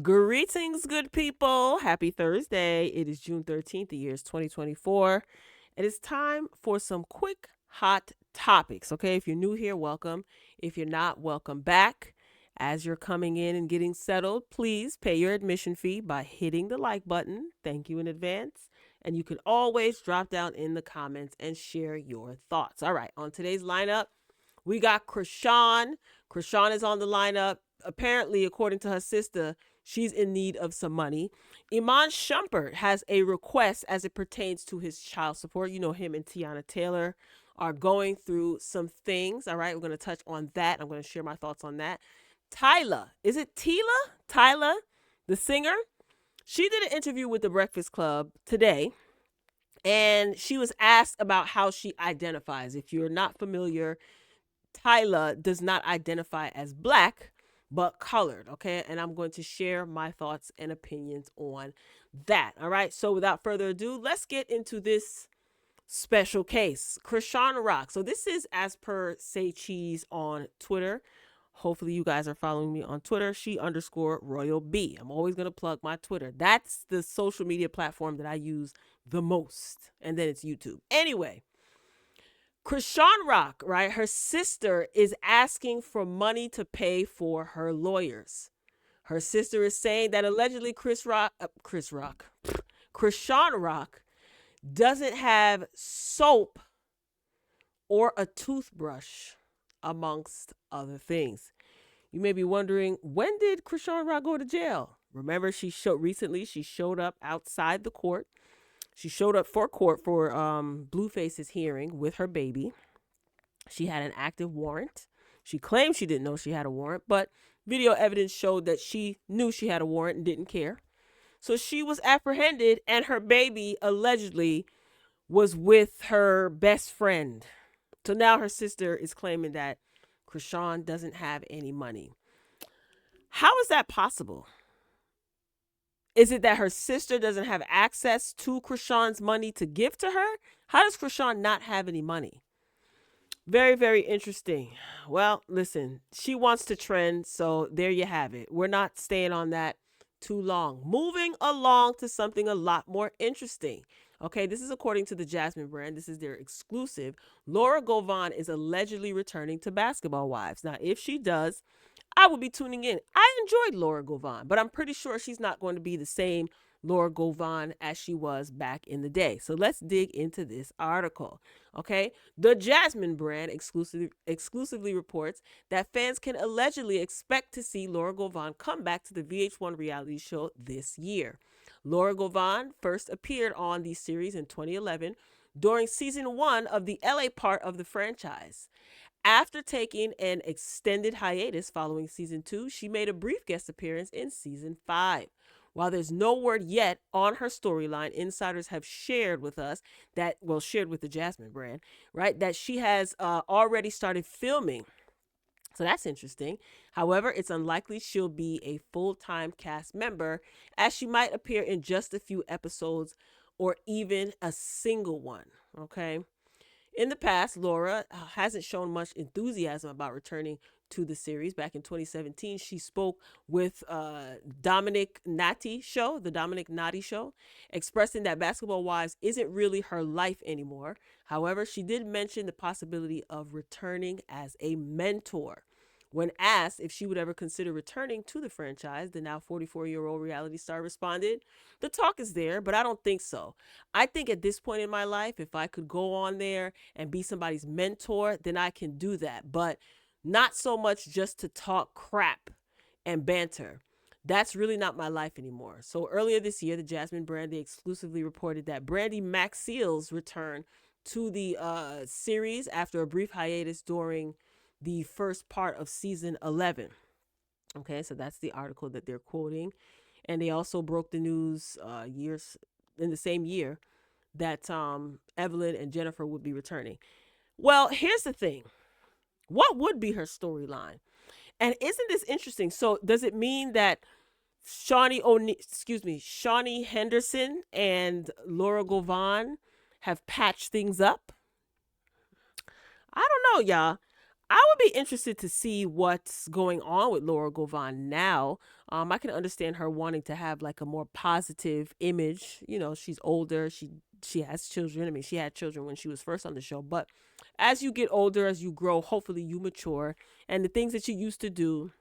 Greetings, good people. Happy Thursday. It is June 13th. The year is 2024. It is time for some quick, hot topics. Okay, if you're new here, welcome. If you're not, welcome back. As you're coming in and getting settled, please pay your admission fee by hitting the like button. Thank you in advance. And you can always drop down in the comments and share your thoughts. All right, on today's lineup, we got Chrisean. Chrisean is on the lineup. Apparently, according to her sister, she's in need of some money. Iman Shumpert has a request as it pertains to his child support. You know, him and Teyana Taylor are going through some things. All right, we're going to touch on that. I'm going to share my thoughts on that. Tyla, is it Tyla? Tyla, the singer? She did an interview with the Breakfast Club today, and she was asked about how she identifies. If you're not familiar, Tyla does not identify as black, but colored. Okay. And I'm going to share my thoughts and opinions on that. All right. So without further ado, let's get into this special case. Chrisean Rock. So this is as per Say Cheese on Twitter. Hopefully you guys are following me on Twitter. She_Royal B. I'm always going to plug my Twitter. That's the social media platform that I use the most. And then it's YouTube. Anyway, Chrisean Rock, right? Her sister is asking for money to pay for her lawyers. Her sister is saying that allegedly Chrisean Rock doesn't have soap or a toothbrush, amongst other things. You may be wondering, when did Chrisean Rock go to jail? Remember, she showed up outside the court. She showed up for court for Blueface's hearing with her baby. She had an active warrant. She claimed she didn't know she had a warrant, but video evidence showed that she knew she had a warrant and didn't care. So she was apprehended, and her baby allegedly was with her best friend. So now her sister is claiming that Chrisean doesn't have any money. How is that possible? Is it that her sister doesn't have access to Chrisean's money to give to her? How does Chrisean not have any money? Very, very interesting. Well, listen, she wants to trend, so there you have it. We're not staying on that too long. Moving along to something a lot more interesting. Okay, this is according to the Jasmine brand. This is their exclusive. Laura Govan is allegedly returning to Basketball Wives. Now, if she does, I will be tuning in. I enjoyed Laura Govan, but I'm pretty sure she's not going to be the same Laura Govan as she was back in the day. So let's dig into this article. Okay, the Jasmine brand exclusively reports that fans can allegedly expect to see Laura Govan come back to the VH1 reality show this year. Laura Govan first appeared on the series in 2011 during season 1 of the LA part of the franchise. After taking an extended hiatus following season 2, she made a brief guest appearance in season 5. While there's no word yet on her storyline, insiders have shared with us shared with the Jasmine brand, right, that she has already started filming. So that's interesting. However, it's unlikely she'll be a full-time cast member, as she might appear in just a few episodes or even a single one. Okay. In the past, Laura hasn't shown much enthusiasm about returning to the series. Back in 2017, she spoke with Dominic Nati show, the Dominic Nati show, expressing that Basketball Wives isn't really her life anymore. However, she did mention the possibility of returning as a mentor. When asked if she would ever consider returning to the franchise, the now 44-year-old reality star responded, "The talk is there, but I don't think so. I think at this point in my life, if I could go on there and be somebody's mentor, then I can do that. But not so much just to talk crap and banter. That's really not my life anymore." So earlier this year, the Jasmine brand exclusively reported that Brandy Maxiel's return to the series after a brief hiatus during the first part of season 11. Okay, so that's the article that they're quoting. And they also broke the news years in the same year that Evelyn and Jennifer would be returning. Well, here's the thing. What would be her storyline? And isn't this interesting? So does it mean that Shawnee Henderson and Laura Govan have patched things up? I don't know, y'all. I would be interested to see what's going on with Laura Govan now. I can understand her wanting to have like a more positive image. You know, she's older. She has children. I mean, she had children when she was first on the show. But as you get older, as you grow, hopefully you mature, and the things that you used to do,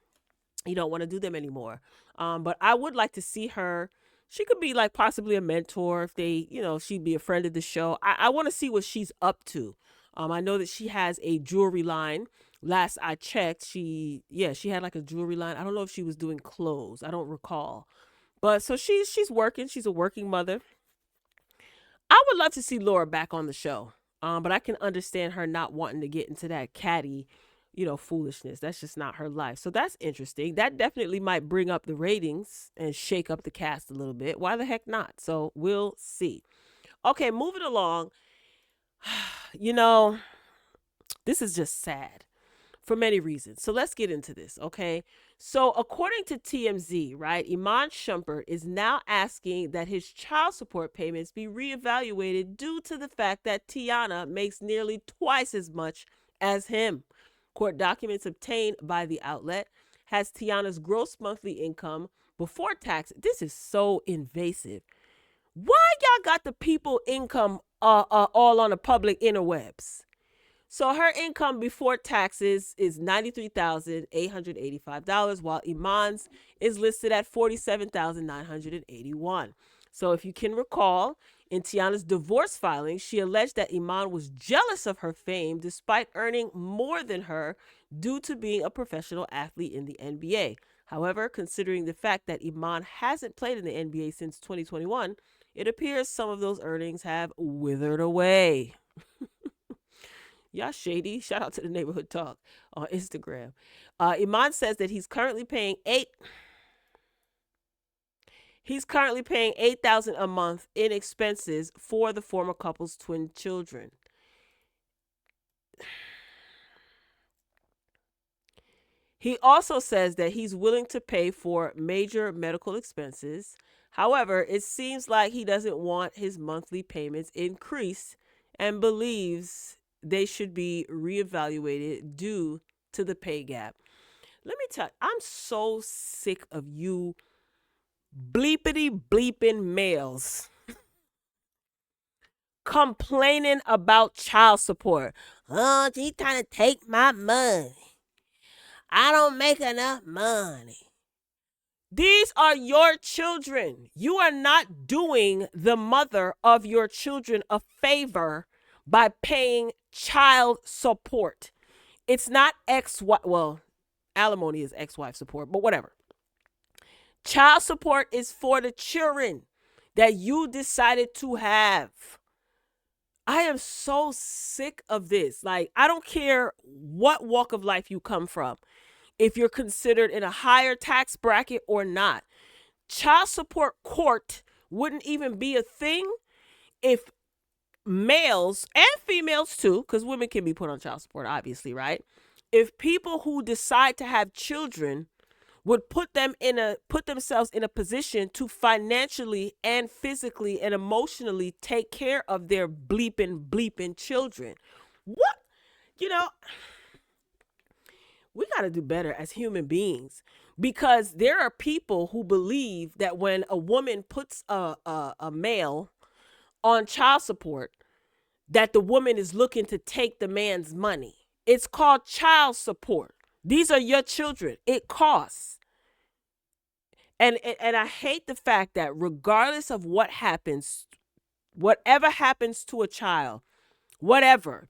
you don't want to do them anymore. But I would like to see her. She could be like possibly a mentor if they, she'd be a friend of the show. I want to see what she's up to. I know that she has a jewelry line. Last I checked, she had like a jewelry line. I don't know if she was doing clothes. I don't recall. But so she's working. She's a working mother. I would love to see Laura back on the show. But I can understand her not wanting to get into that catty, foolishness. That's just not her life. So that's interesting. That definitely might bring up the ratings and shake up the cast a little bit. Why the heck not? So we'll see. Okay, moving along. This is just sad for many reasons. So let's get into this, okay? So according to TMZ, right, Iman Shumpert is now asking that his child support payments be reevaluated due to the fact that Teyana makes nearly twice as much as him. Court documents obtained by the outlet has Teyana's gross monthly income before tax. This is so invasive. Why y'all got the people income all on the public interwebs? So her income before taxes is $93,885, while Iman's is listed at $47,981. So if you can recall, in Teyana's divorce filing, she alleged that Iman was jealous of her fame despite earning more than her due to being a professional athlete in the NBA. However, considering the fact that Iman hasn't played in the NBA since 2021, it appears some of those earnings have withered away. Y'all shady. Shout out to the Neighborhood Talk on Instagram. Iman says that he's currently paying $8,000 a month in expenses for the former couple's twin children. He also says that he's willing to pay for major medical expenses. However, it seems like he doesn't want his monthly payments increased and believes they should be reevaluated due to the pay gap. Let me tell you, I'm so sick of you bleepity bleeping males complaining about child support. Oh, she's trying to take my money. I don't make enough money. These are your children. You are not doing the mother of your children a favor by paying child support. It's not alimony is ex-wife support, but whatever. Child support is for the children that you decided to have. I am so sick of this. Like, I don't care what walk of life you come from, if you're considered in a higher tax bracket or not. Child support court wouldn't even be a thing if males and females too, because women can be put on child support, obviously, right? If people who decide to have children would put themselves in a position to financially and physically and emotionally take care of their bleeping children. What? We got to do better as human beings, because there are people who believe that when a woman puts a male on child support, that the woman is looking to take the man's money. It's called child support. These are your children. It costs. And I hate the fact that regardless of what happens, whatever happens to a child, whatever,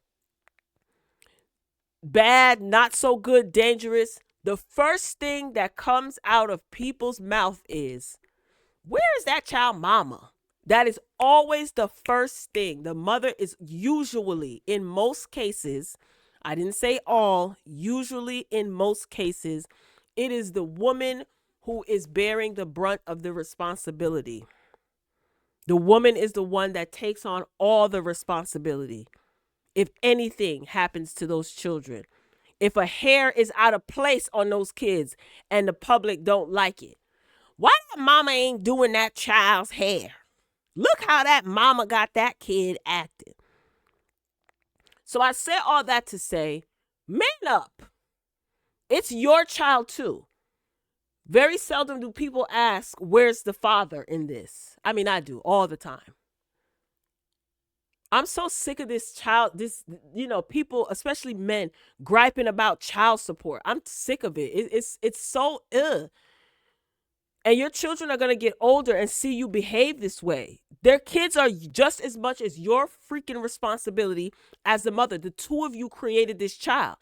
bad, not so good, dangerous, the first thing that comes out of people's mouth is, where is that child mama? That is always the first thing. The mother is usually, in most cases, I didn't say all, usually in most cases, it is the woman who is bearing the brunt of the responsibility. The woman is the one that takes on all the responsibility if anything happens to those children. If a hair is out of place on those kids and the public don't like it, why that mama ain't doing that child's hair? Look how that mama got that kid acting. So I said all that to say, Man up. It's your child too. Very seldom do people ask, where's the father in this? I mean, I do all the time. I'm so sick of people, especially men, griping about child support. I'm sick of it. It's so ugh. And your children are gonna get older and see you behave this way. Their kids are just as much as your freaking responsibility as the mother. The two of you created this child.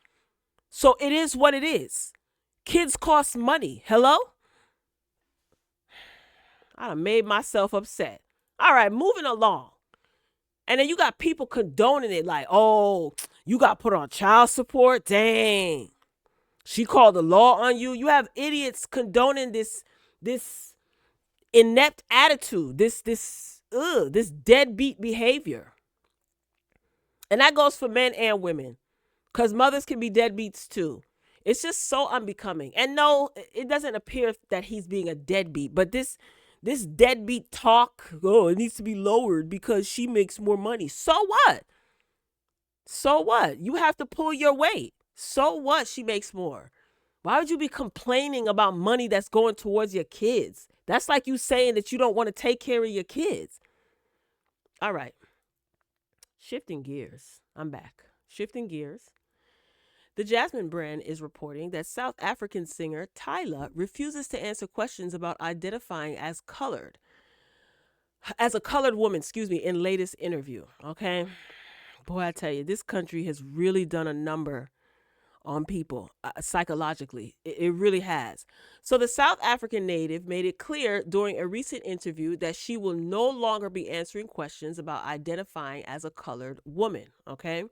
So it is what it is. Kids cost money. Hello? I done made myself upset. All right, moving along. And then you got people condoning it like, oh, you got put on child support? Dang. She called the law on you. You have idiots condoning this inept attitude, this deadbeat behavior. And that goes for men and women, because mothers can be deadbeats too. It's just so unbecoming. And no, it doesn't appear that he's being a deadbeat, but this deadbeat talk, oh, it needs to be lowered because she makes more money. So what? So what? You have to pull your weight. So what? She makes more. Why would you be complaining about money that's going towards your kids? That's like you saying that you don't want to take care of your kids. All right. Shifting gears. I'm back. Shifting gears. The Jasmine brand is reporting that South African singer Tyla refuses to answer questions about identifying as a colored woman, in latest interview. Okay. Boy, I tell you, this country has really done a number on people psychologically. It really has. So the South African native made it clear during a recent interview that she will no longer be answering questions about identifying as a colored woman. Okay.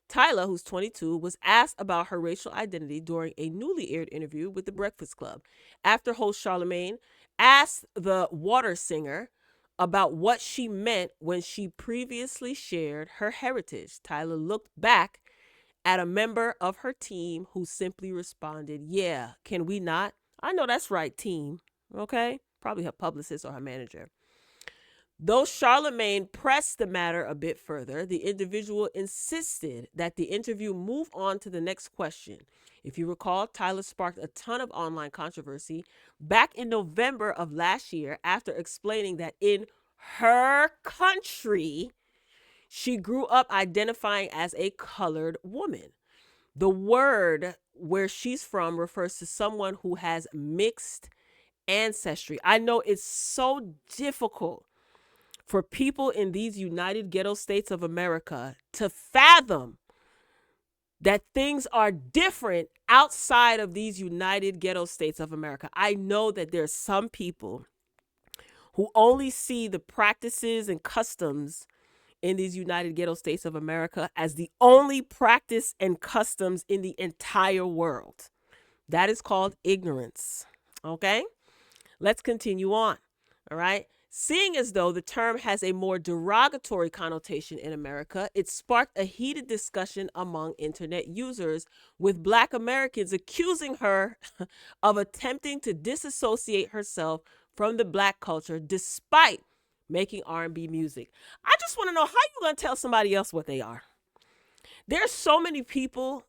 Tyla, who's 22, was asked about her racial identity during a newly aired interview with The Breakfast Club. After host Charlemagne asked the water singer about what she meant when she previously shared her heritage, Tyla looked back at a member of her team who simply responded, "Yeah, can we not?" I know that's right, team. Okay? Probably her publicist or her manager. Though Charlemagne pressed the matter a bit further, the individual insisted that the interview move on to the next question. If you recall, Tyla sparked a ton of online controversy back in November of last year after explaining that in her country, she grew up identifying as a colored woman. The word where she's from refers to someone who has mixed ancestry. I know it's so difficult for people in these United Ghetto States of America to fathom that things are different outside of these United Ghetto States of America. I know that there's some people who only see the practices and customs in these United Ghetto States of America as the only practice and customs in the entire world. That is called ignorance. Okay? Let's continue on. All right? Seeing as though the term has a more derogatory connotation in America, it sparked a heated discussion among internet users, with Black Americans accusing her of attempting to disassociate herself from the Black culture despite making R&B music. I just want to know, how you going to tell somebody else what they are? There's so many people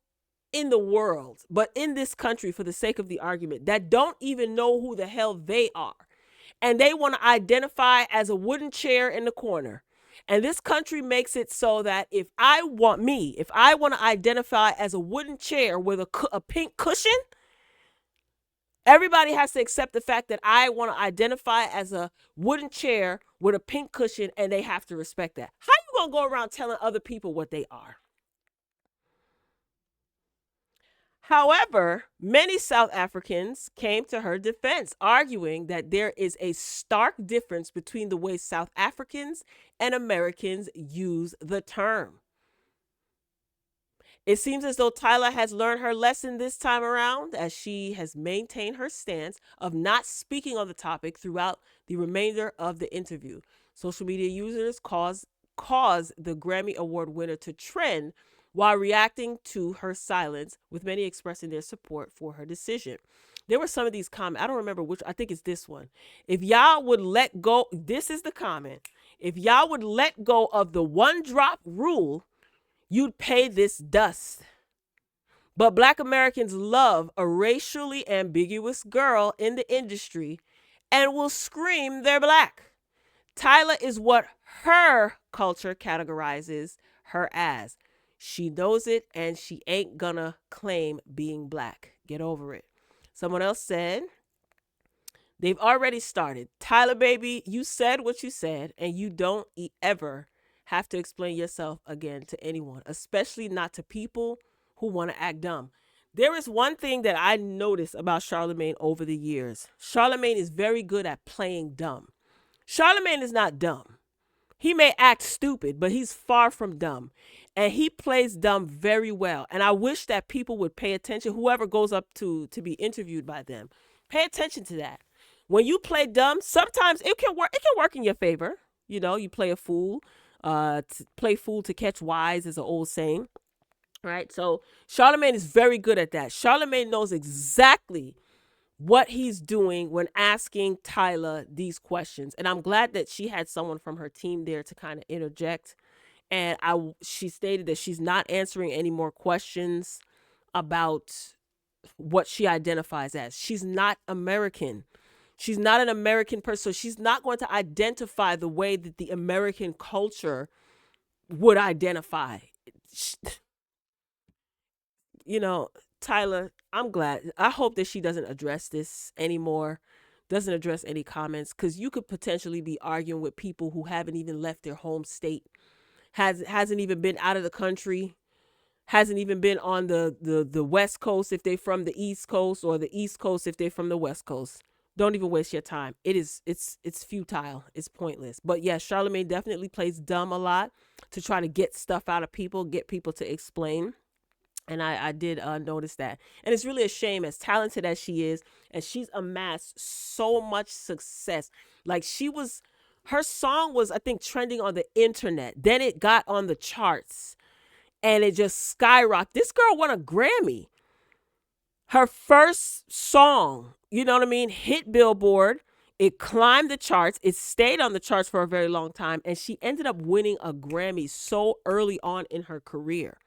in the world, but in this country, for the sake of the argument, that don't even know who the hell they are. And they want to identify as a wooden chair in the corner. And this country makes it so that if I want to identify as a wooden chair with a pink cushion, everybody has to accept the fact that I want to identify as a wooden chair with a pink cushion, and they have to respect that. How you going to go around telling other people what they are? However, many South Africans came to her defense, arguing that there is a stark difference between the way South Africans and Americans use the term. It seems as though Tyla has learned her lesson this time around, as she has maintained her stance of not speaking on the topic throughout the remainder of the interview. Social media users caused the Grammy Award winner to trend while reacting to her silence, with many expressing their support for her decision. There were some of these comments. I don't remember which. I think it's this one. If y'all would let go, this is the comment. If y'all would let go of the one drop rule, you'd pay this dust. But Black Americans love a racially ambiguous girl in the industry and will scream they're Black. Tyla is what her culture categorizes her as. She knows it and she ain't gonna claim being Black. Get over it. Someone else said, they've already started. Tyla, baby, you said what you said, and you don't ever have to explain yourself again to anyone, especially not to people who want to act dumb. There is one thing that I noticed about Charlemagne over the years. Charlemagne is very good at playing dumb. Charlemagne is not dumb. He may act stupid, but he's far from dumb. And he plays dumb very well. And I wish that people would pay attention, whoever goes up to be interviewed by them. Pay attention to that. When you play dumb, sometimes it can work in your favor. You know, you play a fool. Play fool to catch wise is an old saying. Right? So Charlemagne is very good at that. Charlemagne knows exactly what he's doing when asking Tyla these questions. And I'm glad that she had someone from her team there to kind of interject. And she stated that she's not answering any more questions about what she identifies as. She's not American. She's not an American person. So she's not going to identify the way that the American culture would identify. You know, Tyla, I'm glad. I hope that she doesn't address this anymore, doesn't address any comments, because you could potentially be arguing with people who haven't even left their home state, hasn't even been out of the country, hasn't even been on the West Coast if they're from the East Coast, or the East Coast if they're from the West Coast. Don't even waste your time. It's futile. It's pointless. But yeah, Charlemagne definitely plays dumb a lot to try to get stuff out of people, get people to explain. And I did notice that. And it's really a shame, as talented as she is, and she's amassed so much success. Like her song was, I think, trending on the internet. Then it got on the charts and it just skyrocketed. This girl won a Grammy. Her first song, you know what I mean, hit Billboard. It climbed the charts. It stayed on the charts for a very long time. And she ended up winning a Grammy so early on in her career.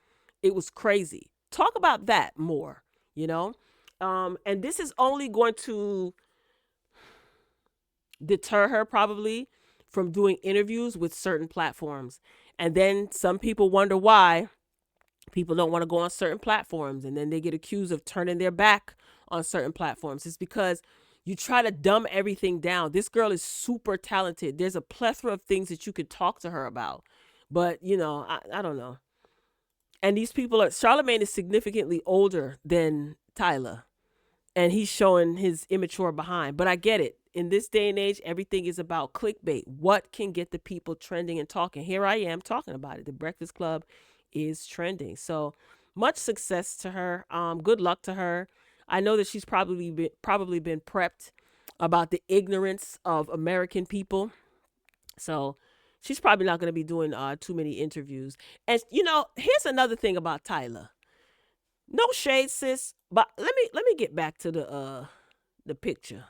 It was crazy. Talk about that more, you know? And this is only going to deter her probably from doing interviews with certain platforms. And then some people wonder why people don't want to go on certain platforms, and then they get accused of turning their back on certain platforms. It's because you try to dumb everything down. This girl is super talented. There's a plethora of things that you could talk to her about. But, you know, I don't know. And these people Charlemagne is significantly older than Tyla, and he's showing his immature behind. But I get it. In this day and age, everything is about clickbait. What can get the people trending and talking? Here I am talking about it. The Breakfast Club is trending. So much success to her. Good luck to her. I know that she's probably been prepped about the ignorance of American people. So she's probably not going to be doing too many interviews. And you know, here's another thing about Tyla. No shade, sis, but let me get back to the picture.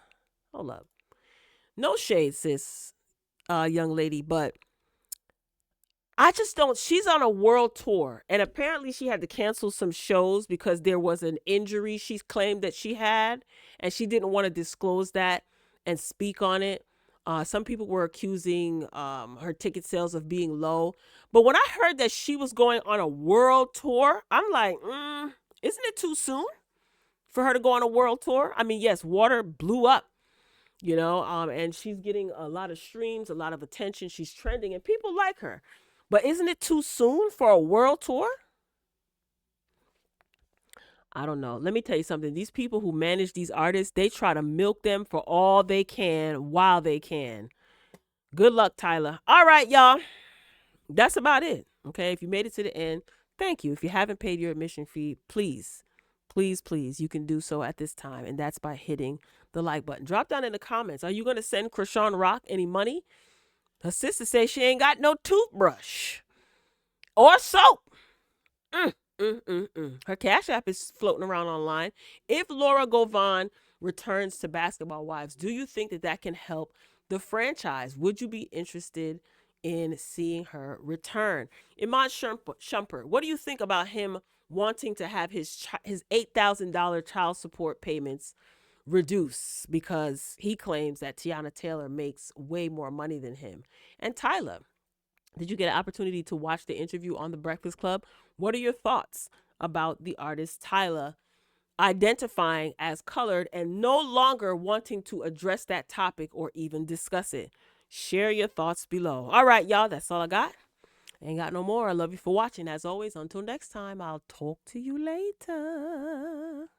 Hold up. No shade, sis, young lady, but I just don't. She's on a world tour, and apparently she had to cancel some shows because there was an injury she claimed that she had, and she didn't want to disclose that and speak on it. Some people were accusing her ticket sales of being low. But when I heard that she was going on a world tour, I'm like, isn't it too soon for her to go on a world tour? I mean, yes, Water blew up, you know, and she's getting a lot of streams, a lot of attention. She's trending, and people like her. But isn't it too soon for a world tour? I don't know. Let me tell you something. These people who manage these artists, they try to milk them for all they can while they can. Good luck, Tyla. All right, y'all. That's about it. Okay. If you made it to the end, thank you. If you haven't paid your admission fee, please, please, please, you can do so at this time. And that's by hitting the like button. Drop down in the comments. Are you going to send Chrisean Rock any money? Her sister says she ain't got no toothbrush or soap. Her Cash App is floating around online. If Laura Govan returns to Basketball Wives, do you think that that can help the franchise? Would you be interested in seeing her return? Iman Shumpert, what do you think about him wanting to have his $8,000 child support payments reduce because he claims that Teyana Taylor makes way more money than him. And Tyla, did you get an opportunity to watch the interview on The Breakfast Club? What are your thoughts about the artist Tyla identifying as colored and no longer wanting to address that topic or even discuss it? Share your thoughts below. All right, y'all, that's all I got. Ain't got no more. I love you for watching. As always, until next time, I'll talk to you later.